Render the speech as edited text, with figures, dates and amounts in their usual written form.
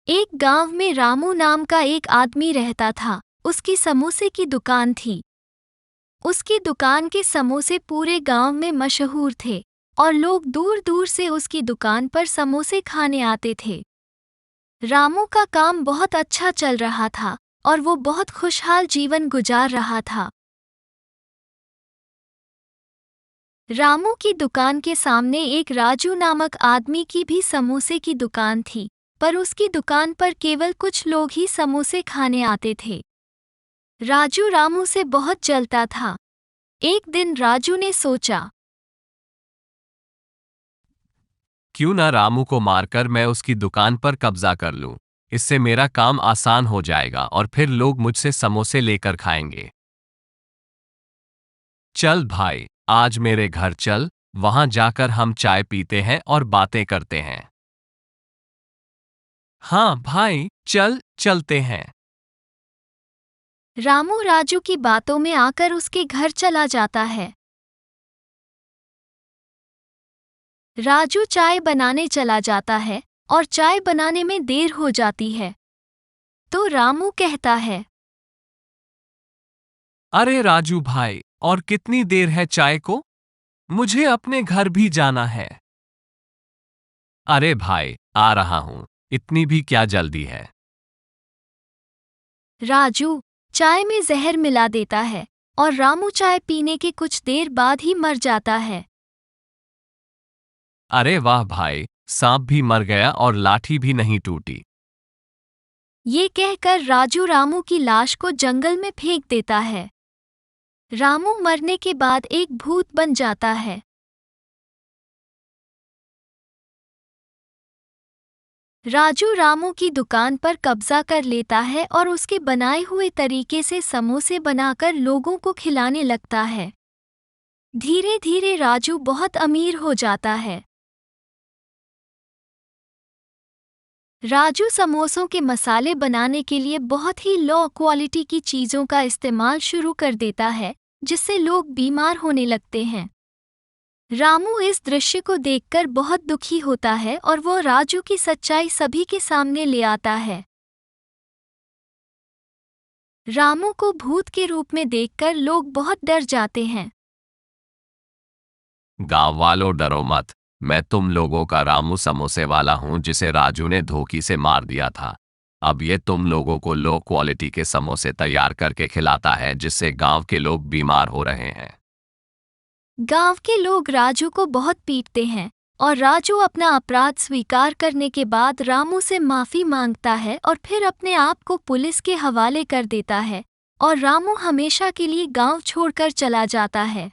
एक गांव में रामू नाम का एक आदमी रहता था। उसकी समोसे की दुकान थी। उसकी दुकान के समोसे पूरे गांव में मशहूर थे और लोग दूर दूर से उसकी दुकान पर समोसे खाने आते थे। रामू का काम बहुत अच्छा चल रहा था और वो बहुत खुशहाल जीवन गुजार रहा था। रामू की दुकान के सामने एक राजू नामक आदमी की भी समोसे की दुकान थी, पर उसकी दुकान पर केवल कुछ लोग ही समोसे खाने आते थे। राजू रामू से बहुत जलता था। एक दिन राजू ने सोचा, क्यों ना रामू को मारकर मैं उसकी दुकान पर कब्जा कर लूं। इससे मेरा काम आसान हो जाएगा और फिर लोग मुझसे समोसे लेकर खाएंगे। चल भाई, आज मेरे घर चल, वहां जाकर हम चाय पीते हैं और बातें करते हैं। हाँ भाई, चल चलते हैं। रामू राजू की बातों में आकर उसके घर चला जाता है। राजू चाय बनाने चला जाता है और चाय बनाने में देर हो जाती है। तो रामू कहता है, अरे राजू भाई, और कितनी देर है चाय को? मुझे अपने घर भी जाना है। अरे भाई, आ रहा हूं, इतनी भी क्या जल्दी है? राजू चाय में जहर मिला देता है और रामू चाय पीने के कुछ देर बाद ही मर जाता है। अरे वाह भाई, सांप भी मर गया और लाठी भी नहीं टूटी। ये कहकर राजू रामू की लाश को जंगल में फेंक देता है। रामू मरने के बाद एक भूत बन जाता है। राजू रामू की दुकान पर कब्जा कर लेता है और उसके बनाए हुए तरीके से समोसे बनाकर लोगों को खिलाने लगता है। धीरे धीरे राजू बहुत अमीर हो जाता है। राजू समोसों के मसाले बनाने के लिए बहुत ही लो क्वालिटी की चीज़ों का इस्तेमाल शुरू कर देता है, जिससे लोग बीमार होने लगते हैं। रामू इस दृश्य को देखकर बहुत दुखी होता है और वो राजू की सच्चाई सभी के सामने ले आता है। रामू को भूत के रूप में देखकर लोग बहुत डर जाते हैं। गांव वालों, डरो मत। मैं तुम लोगों का रामू समोसे वाला हूं, जिसे राजू ने धोखे से मार दिया था। अब ये तुम लोगों को लो क्वालिटी के समोसे तैयार करके खिलाता है, जिससे गांव के लोग बीमार हो रहे हैं। गांव के लोग राजू को बहुत पीटते हैं और राजू अपना अपराध स्वीकार करने के बाद रामू से माफी मांगता है और फिर अपने आप को पुलिस के हवाले कर देता है और रामू हमेशा के लिए गांव छोड़कर चला जाता है।